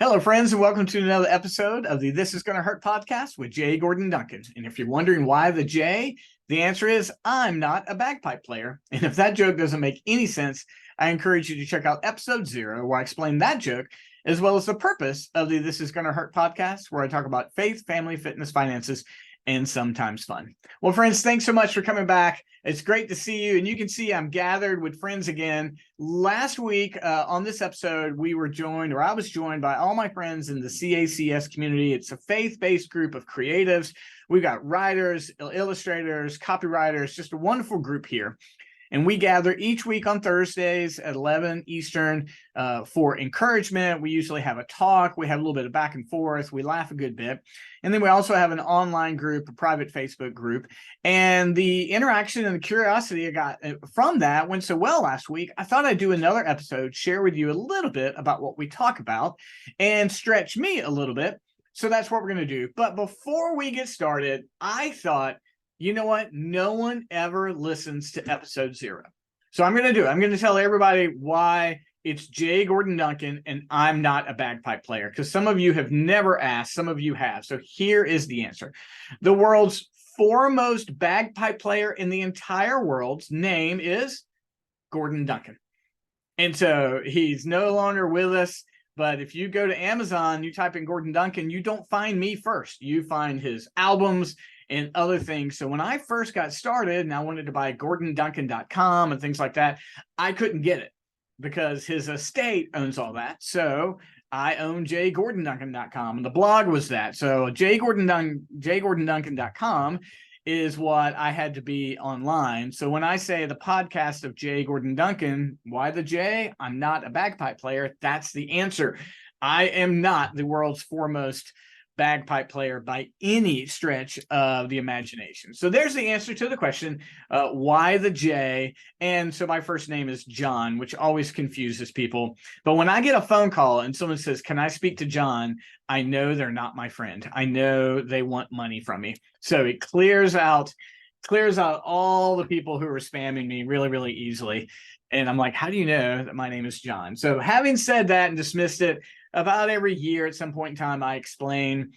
Hello, friends, and welcome to another episode of the This Is Gonna Hurt podcast with Jay Gordon Duncan. And if you're wondering why the J, the answer is I'm not a bagpipe player. And if that joke doesn't make any sense, I encourage you to check out episode 0, where I explain that joke, as well as the purpose of the This Is Gonna Hurt podcast, where I talk about faith, family, fitness, finances, and sometimes fun. Well, friends, thanks so much for coming back. It's great to see you. And you can see I'm gathered with friends again. Last week on this episode, I was joined by all my friends in the CACS community. It's a faith-based group of creatives. We've got writers, illustrators, copywriters, just a wonderful group here. And we gather each week on Thursdays at 11 Eastern for encouragement. We usually have a talk. We have a little bit of back and forth. We laugh a good bit. And then we also have an online group, a private Facebook group. And the interaction and the curiosity I got from that went so well last week, I thought I'd do another episode, share with you a little bit about what we talk about and stretch me a little bit. So that's what we're going to do. But before we get started, I thought, you know what? No one ever listens to episode 0. So I'm going to tell everybody why it's Jay Gordon Duncan and I'm not a bagpipe player, because some of you have never asked, some of you have. So here is the answer. The world's foremost bagpipe player in the entire world's name is Gordon Duncan. And so he's no longer with us. But if you go to Amazon, you type in Gordon Duncan, you don't find me first. You find his albums and other things. So when I first got started and I wanted to buy GordonDuncan.com and things like that, I couldn't get it because his estate owns all that. So I own JGordonDuncan.com, and the blog was that. So JGordonDuncan.com is what I had to be online. So when I say the podcast of Jay Gordon Duncan, why the J? I'm not a bagpipe player. That's the answer. I am not the world's foremost bagpipe player by any stretch of the imagination. So there's the answer to the question, why the J? And so my first name is John, which always confuses people. But when I get a phone call and someone says, can I speak to John? I know they're not my friend. I know they want money from me. So it clears out all the people who are spamming me really, really easily. And I'm like, how do you know that my name is John? So having said that and dismissed it, about every year at some point in time, I explain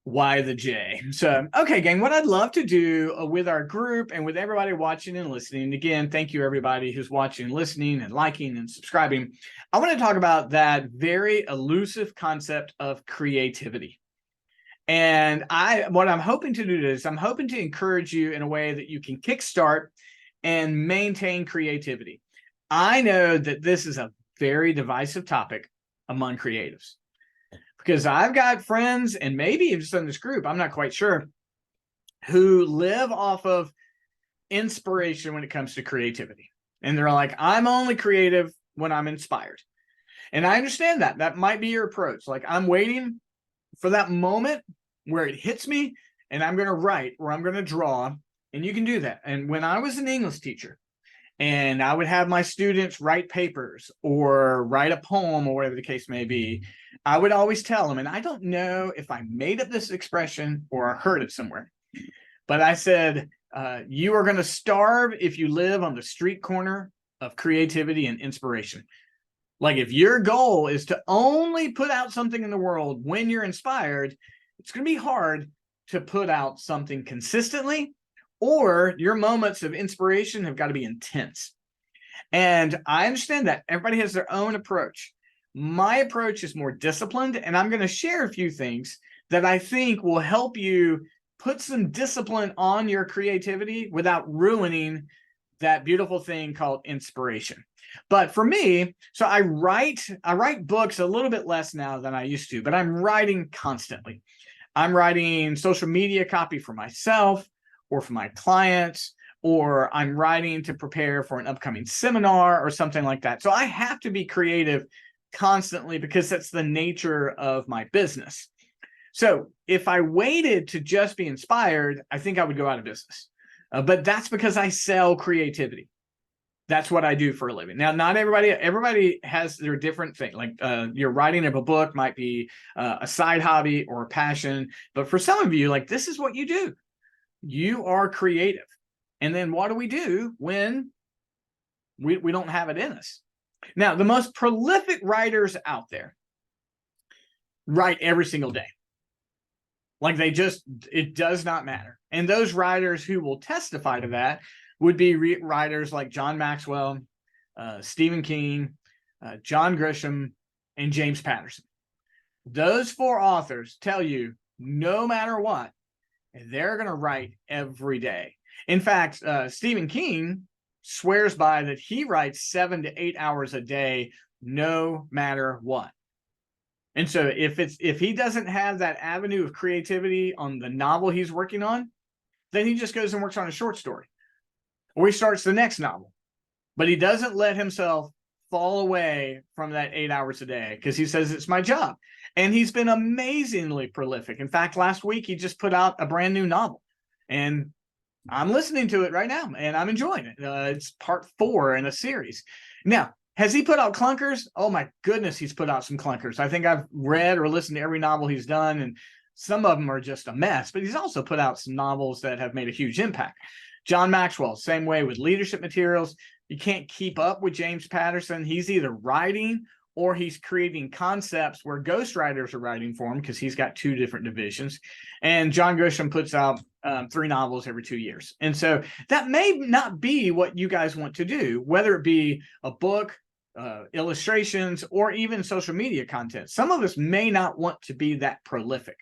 why the J. So, okay, gang, what I'd love to do with our group and with everybody watching and listening, again, thank you everybody who's watching, listening, and liking and subscribing. I want to talk about that very elusive concept of creativity. And what I'm hoping to do is I'm hoping to encourage you in a way that you can kickstart and maintain creativity. I know that this is a very divisive topic among creatives, because I've got friends, and maybe even just in this group, I'm not quite sure, who live off of inspiration when it comes to creativity. And they're like, I'm only creative when I'm inspired. And I understand that. That might be your approach. Like, I'm waiting for that moment where it hits me and I'm going to write or I'm going to draw. And you can do that. And when I was an English teacher, and I would have my students write papers or write a poem or whatever the case may be, I would always tell them, and I don't know if I made up this expression or I heard it somewhere, but I said, you are going to starve if you live on the street corner of creativity and inspiration. Like, if your goal is to only put out something in the world when you're inspired, it's going to be hard to put out something consistently, or your moments of inspiration have got to be intense. And I understand that everybody has their own approach. My approach is more disciplined, and I'm going to share a few things that I think will help you put some discipline on your creativity without ruining that beautiful thing called inspiration. But for me, so I write books a little bit less now than I used to, but I'm writing constantly. I'm writing social media copy for myself or for my clients, or I'm writing to prepare for an upcoming seminar or something like that. So I have to be creative constantly because that's the nature of my business. So if I waited to just be inspired, I think I would go out of business. But that's because I sell creativity. That's what I do for a living. Now, not everybody has their different thing. Like your writing of a book might be a side hobby or a passion. But for some of you, like, this is what you do. You are creative. And then what do we do when we don't have it in us? Now, the most prolific writers out there, write every single day. Like it does not matter. And those writers who will testify to that would be writers like John Maxwell, Stephen King, John Grisham, and James Patterson. Those 4 authors tell you no matter what, they're going to write every day. In fact, Stephen King swears by that he writes 7 to 8 hours a day, no matter what. And so if he doesn't have that avenue of creativity on the novel he's working on, then he just goes and works on a short story, or he starts the next novel. But he doesn't let himself fall away from that 8 hours a day because he says it's my job. And he's been amazingly prolific. In fact, last week he just put out a brand new novel, and I'm listening to it right now and I'm enjoying it. It's part 4 in a series. Now, has he put out clunkers? Oh my goodness, he's put out some clunkers. I think I've read or listened to every novel he's done, and some of them are just a mess, but he's also put out some novels that have made a huge impact. John Maxwell, same way with leadership materials. You can't keep up with James Patterson. He's either writing or he's creating concepts where ghostwriters are writing for him because he's got 2 different divisions. And John Grisham puts out 3 novels every 2 years. And so that may not be what you guys want to do, whether it be a book, illustrations, or even social media content. Some of us may not want to be that prolific.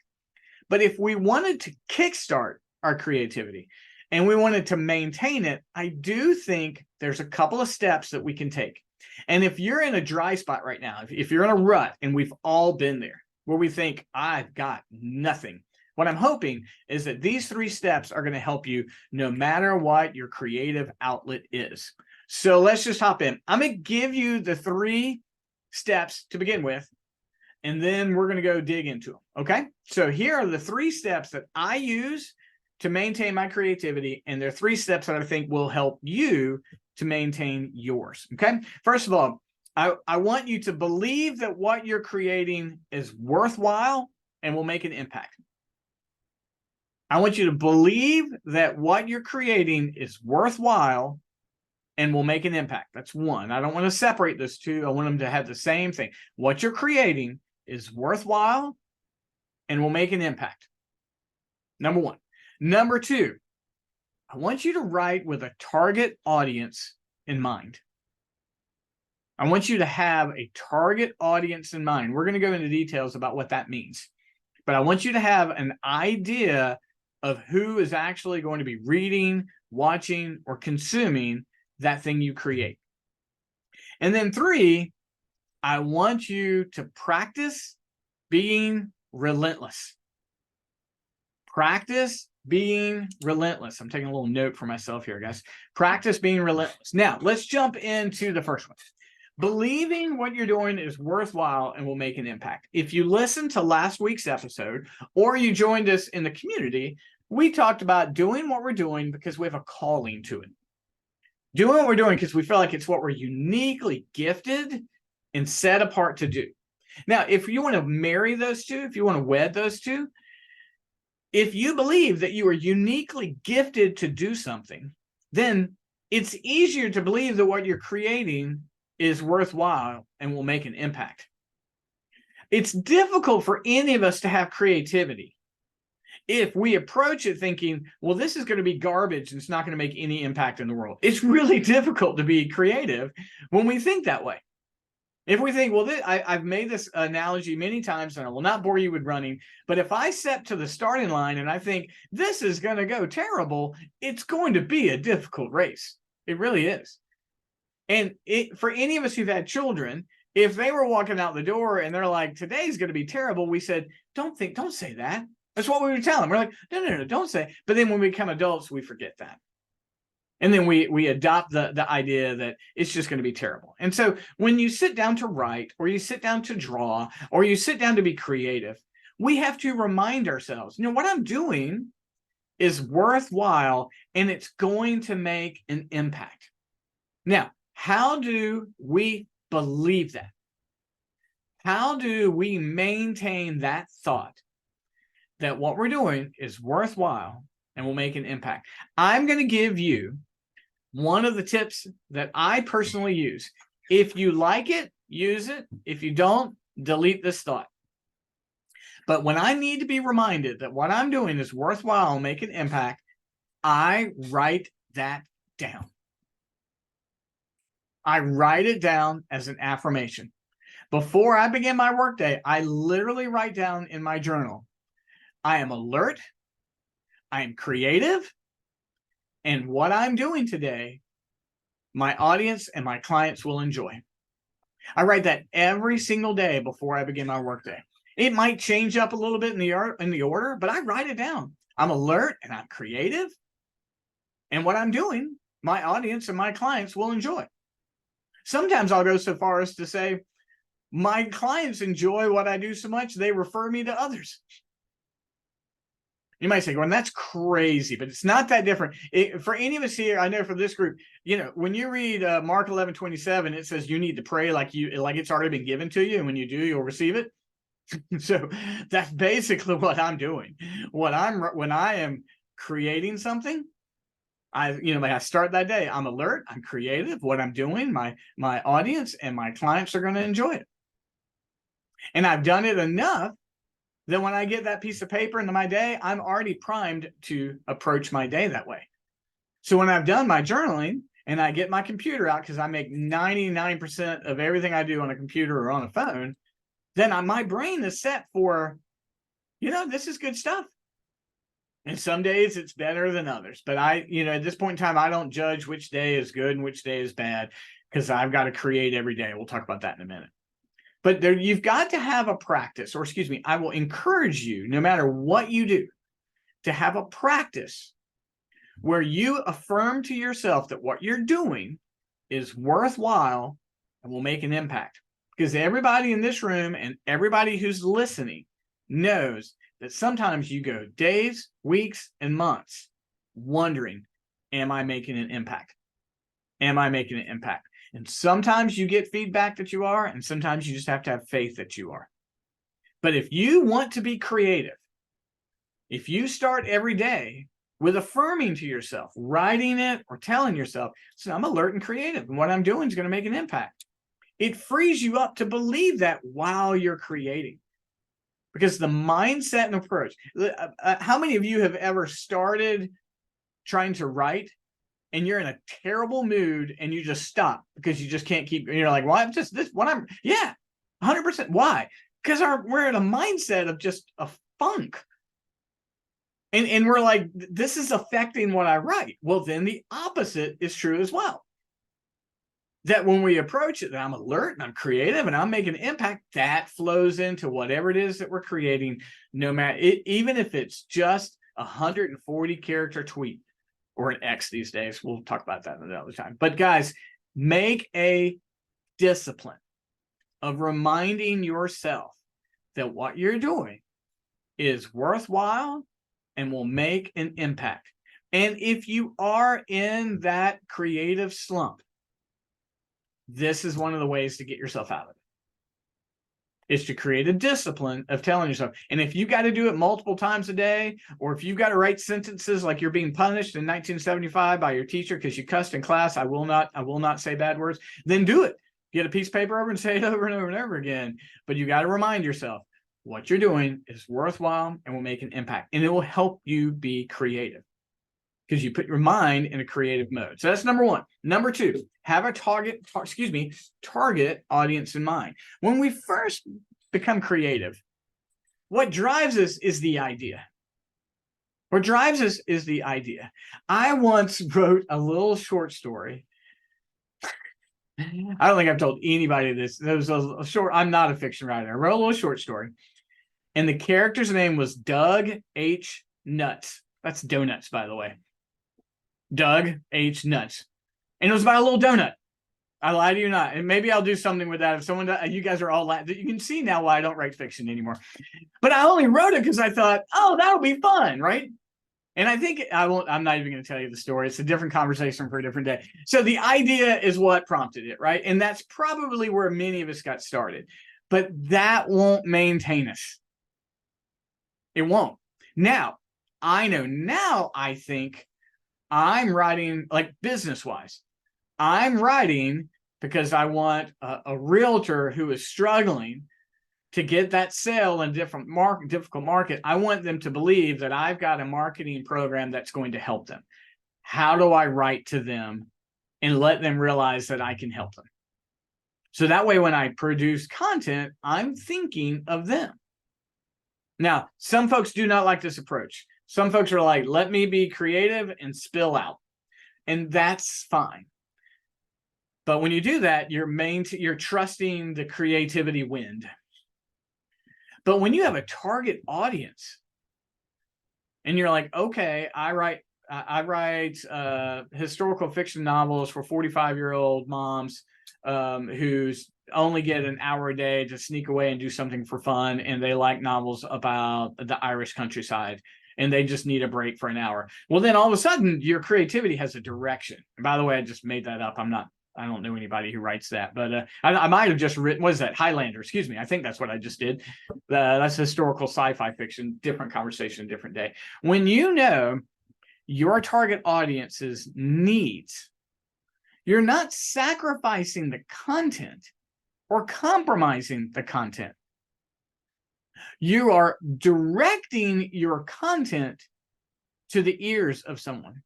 But if we wanted to kickstart our creativity and we wanted to maintain it, I do think there's a couple of steps that we can take. And if you're in a dry spot right now, if you're in a rut, and we've all been there, where we think, I've got nothing, what I'm hoping is that these 3 steps are going to help you no matter what your creative outlet is. So let's just hop in. I'm going to give you the 3 steps to begin with, and then we're going to go dig into them. Okay. So here are the 3 steps that I use to maintain my creativity. And there are 3 steps that I think will help you to maintain yours. Okay. First of all, I want you to believe that what you're creating is worthwhile and will make an impact. I want you to believe that what you're creating is worthwhile and will make an impact. That's 1. I don't want to separate those 2. I want them to have the same thing. What you're creating is worthwhile and will make an impact. Number 1. Number 2, I want you to write with a target audience in mind. I want you to have a target audience in mind. We're going to go into details about what that means. But I want you to have an idea of who is actually going to be reading, watching, or consuming that thing you create. And then 3, I want you to practice being relentless. Practice being relentless. I'm taking a little note for myself here, guys. Practice being relentless. Now, let's jump into the first one. Believing what you're doing is worthwhile and will make an impact. If you listened to last week's episode, or you joined us in the community, we talked about doing what we're doing because we have a calling to it. Doing what we're doing because we feel like it's what we're uniquely gifted and set apart to do. Now, if you want to marry those 2, if you want to wed those 2, if you believe that you are uniquely gifted to do something, then it's easier to believe that what you're creating is worthwhile and will make an impact. It's difficult for any of us to have creativity if we approach it thinking, well, this is going to be garbage and it's not going to make any impact in the world. It's really difficult to be creative when we think that way. If we think, well, I've made this analogy many times and I will not bore you with running, but if I step to the starting line and I think this is going to go terrible, it's going to be a difficult race. It really is. And for any of us who've had children, if they were walking out the door and they're like, today's going to be terrible, we said, don't say that. That's what we would tell them. We're like, no, don't say. But then when we become adults, we forget that. And then we adopt the idea that it's just going to be terrible. And so when you sit down to write, or you sit down to draw, or you sit down to be creative, we have to remind ourselves, what I'm doing is worthwhile and it's going to make an impact. Now, how do we believe that? How do we maintain that thought that what we're doing is worthwhile and will make an impact? I'm going to give you one of the tips that I personally use. If you like it, use it. If you don't, delete this thought. But when I need to be reminded that what I'm doing is worthwhile, make an impact, I write that down. I write it down as an affirmation. Before I begin my workday, I literally write down in my journal, I am alert, I am creative, and what I'm doing today, my audience and my clients will enjoy. I write that every single day before I begin my workday. It might change up a little bit in the order, but I write it down. I'm alert and I'm creative, and what I'm doing, my audience and my clients will enjoy. Sometimes I'll go so far as to say, my clients enjoy what I do so much, they refer me to others. You might say, well, that's crazy, but it's not that different. For any of us here, I know for this group, when you read Mark 11:27, it says you need to pray like it's already been given to you. And when you do, you'll receive it. So that's basically what I'm doing. When I am creating something, I start that day, I'm alert, I'm creative, what I'm doing, my audience and my clients are going to enjoy it. And I've done it enough that when I get that piece of paper into my day, I'm already primed to approach my day that way. So when I've done my journaling and I get my computer out, because I make 99% of everything I do on a computer or on a phone, then my brain is set for, this is good stuff. And some days it's better than others. But at this point in time, I don't judge which day is good and which day is bad, because I've got to create every day. We'll talk about that in a minute. But you've got to have a practice, or excuse me, I will encourage you, no matter what you do, to have a practice where you affirm to yourself that what you're doing is worthwhile and will make an impact. Because everybody in this room and everybody who's listening knows that sometimes you go days, weeks, and months wondering, am I making an impact? Am I making an impact? And sometimes you get feedback that you are, and sometimes you just have to have faith that you are. But if you want to be creative, if you start every day with affirming to yourself, writing it or telling yourself, so I'm alert and creative, and what I'm doing is going to make an impact, it frees you up to believe that while you're creating. Because the mindset and approach, how many of you have ever started trying to write and you're in a terrible mood and you just stop because you just can't keep, you're like, well, I'm just this, what I'm, yeah, 100%. Why? Because we're in a mindset of just a funk. And we're like, this is affecting what I write. Well, then the opposite is true as well. That when we approach it, that I'm alert and I'm creative and I'm making an impact, that flows into whatever it is that we're creating, no matter, even if it's just 140 character tweet. Or an X these days. We'll talk about that another time. But guys, make a discipline of reminding yourself that what you're doing is worthwhile and will make an impact. And if you are in that creative slump, this is one of the ways to get yourself out of it. Is to create a discipline of telling yourself. And if you got to do it multiple times a day, or if you've got to write sentences like you're being punished in 1975 by your teacher because you cussed in class, I will not say bad words, then do it. Get a piece of paper over and say it over and over and over again. But you got to remind yourself what you're doing is worthwhile and will make an impact. And it will help you be creative because you put your mind in a creative mode. So that's number one. Number two, have a target audience in mind. When we first become creative, what drives us is the idea. What drives us is the idea. I once wrote a little short story. I don't think I've told anybody this. There was a short, I'm not a fiction writer. I wrote a little short story. And the character's name was Doug H. Nuts. That's donuts, by the way. Doug H. Nuts. And it was about a little donut. I lie to you not. And maybe I'll do something with that. If someone, you guys are all, you can see now why I don't write fiction anymore. But I only wrote it because I thought, oh, that'll be fun, right? And I think I'm not even going to tell you the story. It's a different conversation for a different day. So the idea is what prompted it, right? And that's probably where many of us got started. But that won't maintain us. It won't. Now, I think I'm writing, like business-wise, I'm writing because I want a realtor who is struggling to get that sale in a difficult market, I want them to believe that I've got a marketing program that's going to help them. How do I write to them and let them realize that I can help them? So that way, when I produce content, I'm thinking of them. Now, some folks do not like this approach. Some folks are like, let me be creative and spill out. And that's fine. But when you do that, you're trusting the creativity wind. But when you have a target audience and you're like, okay, I write historical fiction novels for 45-year-old moms who's only get an hour a day to sneak away and do something for fun, and they like novels about the Irish countryside, and they just need a break for an hour. Well, then all of a sudden your creativity has a direction. And by the way, I just made that up. I don't know anybody who writes that, but I might have just written, what is that? Highlander, excuse me. I think that's what I just did. That's historical sci-fi fiction, different conversation, different day. When you know your target audience's needs, you're not sacrificing the content or compromising the content. You are directing your content to the ears of someone.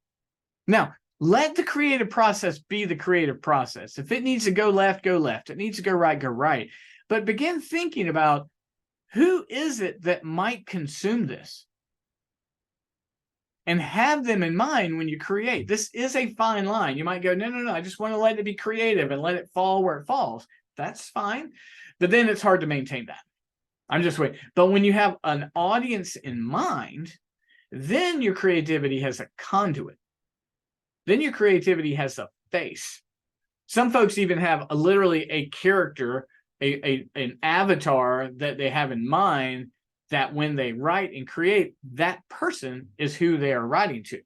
Now, let the creative process be the creative process. If it needs to go left, go left. It needs to go right. But begin thinking about, who is it that might consume this? And have them in mind when you create. This is a fine line. You might go, no, I just want to let it be creative and let it fall where it falls. That's fine. But then it's hard to maintain that. I'm just waiting. But when you have an audience in mind, then your creativity has a conduit. Then your creativity has a face. Some folks even have literally a character, an avatar that they have in mind, that when they write and create, that person is who they are writing to.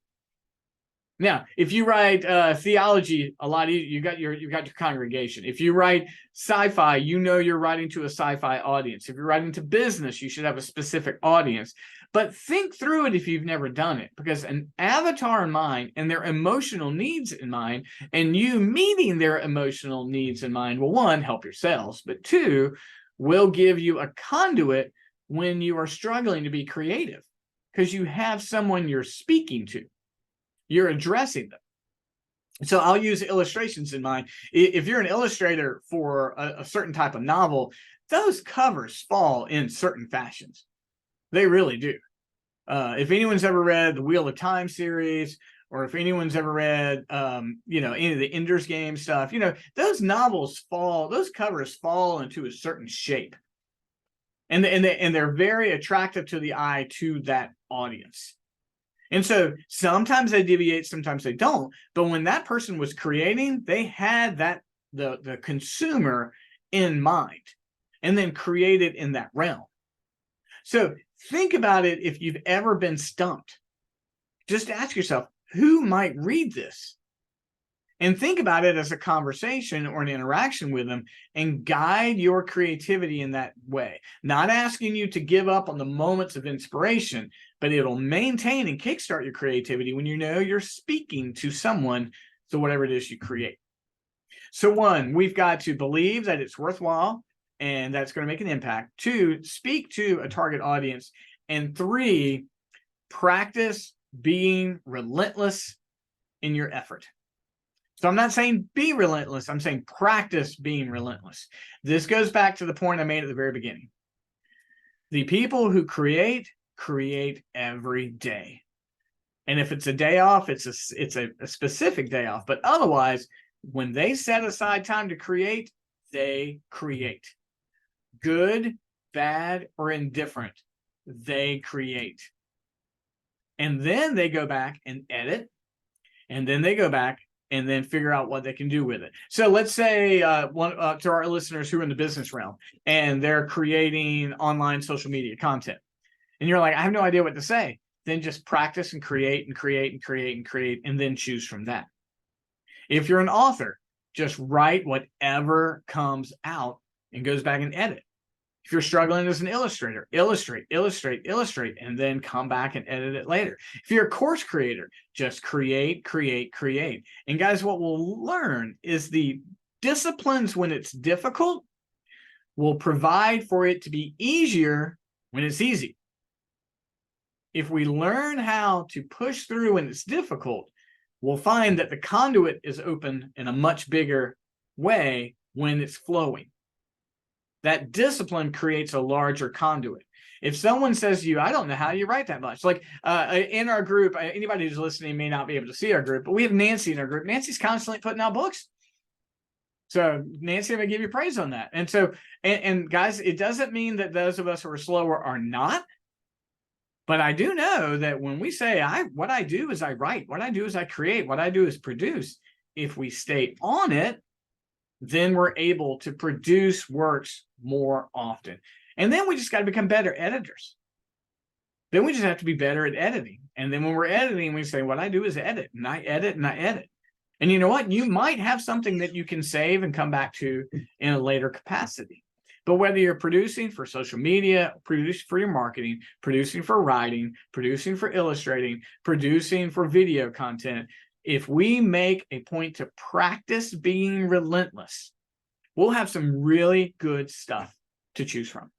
Now, if you write theology, a lot easier, you've got your congregation. If you write sci-fi, you know you're writing to a sci-fi audience. If you're writing to business, you should have a specific audience. But think through it if you've never done it, because an avatar in mind and their emotional needs in mind, and you meeting their emotional needs in mind, will, one, help your sales, but two, will give you a conduit when you are struggling to be creative, because you have someone you're speaking to. You're addressing them. So I'll use illustrations in mind. If you're an illustrator for a certain type of novel, those covers fall in certain fashions. They really do. If anyone's ever read the Wheel of Time series, or if anyone's ever read, any of the Ender's Game stuff, those novels those covers fall into a certain shape. And they're very attractive to the eye, to that audience. And so sometimes they deviate, sometimes they don't. But when that person was creating, they had the consumer in mind, and then created in that realm. So think about it. If you've ever been stumped, just ask yourself, who might read this? And think about it as a conversation or an interaction with them, and guide your creativity in that way. Not asking you to give up on the moments of inspiration, but it'll maintain and kickstart your creativity when you know you're speaking to someone, so whatever it is you create. So one, we've got to believe that it's worthwhile and that's going to make an impact. Two, speak to a target audience. And three, practice being relentless in your effort. So I'm not saying be relentless. I'm saying practice being relentless. This goes back to the point I made at the very beginning. The people who create every day. And if it's a day off, it's a specific day off. But otherwise, when they set aside time to create, they create. Good, bad, or indifferent, they create. And then they go back and edit. And then they go back and then figure out what they can do with it. So let's say to our listeners who are in the business realm, and they're creating online social media content, and you're like, I have no idea what to say. Then just practice and create and create and create and create, and then choose from that. If you're an author, just write whatever comes out and goes back and edit. If you're struggling as an illustrator, illustrate, and then come back and edit it later. If you're a course creator, just create. And guys, what we'll learn is the disciplines when it's difficult will provide for it to be easier when it's easy. If we learn how to push through when it's difficult, we'll find that the conduit is open in a much bigger way when it's flowing. That discipline creates a larger conduit. If someone says to you, I don't know how you write that much, like in our group, anybody who's listening may not be able to see our group, but we have Nancy in our group. Nancy's constantly putting out books. So Nancy, I'm gonna give you praise on that. And so, and guys, it doesn't mean that those of us who are slower are not, but I do know that when we say what I do is I write, what I do is I create, what I do is produce, if we stay on it, then we're able to produce works more often. And then we just got to become better editors. Then we just have to be better at editing. And then when we're editing, we say, what I do is edit, and I edit, and I edit. And you know what? You might have something that you can save and come back to in a later capacity. But whether you're producing for social media, producing for your marketing, producing for writing, producing for illustrating, producing for video content, if we make a point to practice being relentless, we'll have some really good stuff to choose from.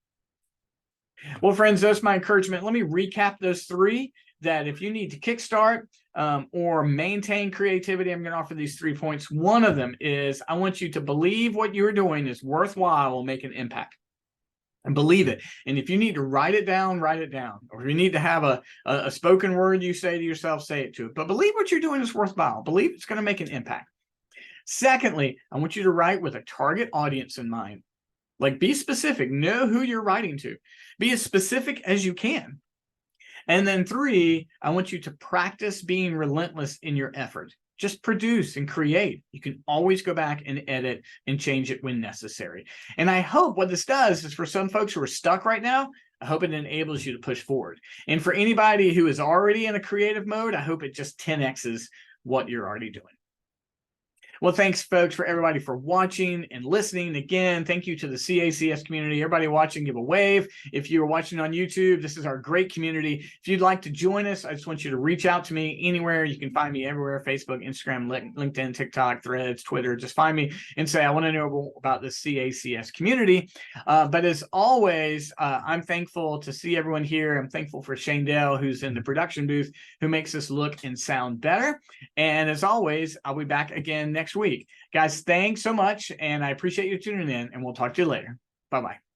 Well, friends, that's my encouragement. Let me recap those three, that if you need to kickstart or maintain creativity, I'm going to offer these 3 points. One of them is I want you to believe what you're doing is worthwhile, will make an impact. And believe it. And if you need to write it down, write it down. Or if you need to have a spoken word you say to yourself, say it to it. But believe what you're doing is worthwhile. Believe it's going to make an impact. Secondly, I want you to write with a target audience in mind. Like, be specific. Know who you're writing to. Be as specific as you can. And then 3, I want you to practice being relentless in your effort. Just produce and create. You can always go back and edit and change it when necessary. And I hope what this does is, for some folks who are stuck right now, I hope it enables you to push forward. And for anybody who is already in a creative mode, I hope it just 10x's what you're already doing. Well, thanks, folks, for everybody for watching and listening. Again, thank you to the CACS community. Everybody watching, give a wave. If you're watching on YouTube, this is our great community. If you'd like to join us, I just want you to reach out to me anywhere. You can find me everywhere: Facebook, Instagram, LinkedIn, TikTok, Threads, Twitter. Just find me and say, I want to know about the CACS community. But as always, I'm thankful to see everyone here. I'm thankful for Shane Dale, who's in the production booth, who makes us look and sound better. And as always, I'll be back again next week. Guys, thanks so much, and I appreciate you tuning in, and we'll talk to you later. Bye-bye.